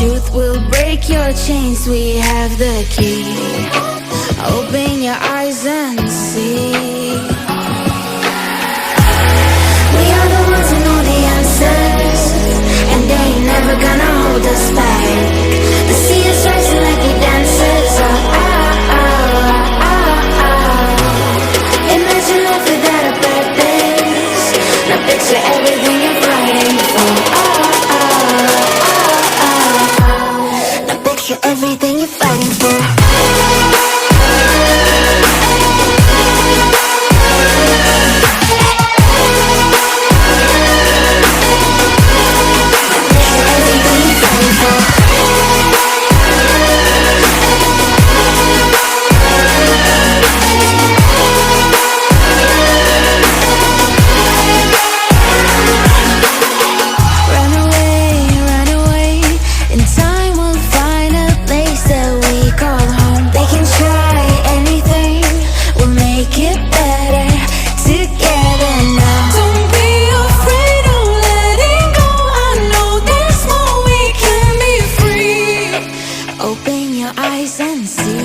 truth will break your chains, we have the key. Open your eyes and see. We are the ones who know the answers, and they ain't never gonna hold us back. The sea is rising like we dancers. Imagine life without a purpose. Now picture everything you're fighting for. Now picture everything you're fighting for. Open your eyes and see.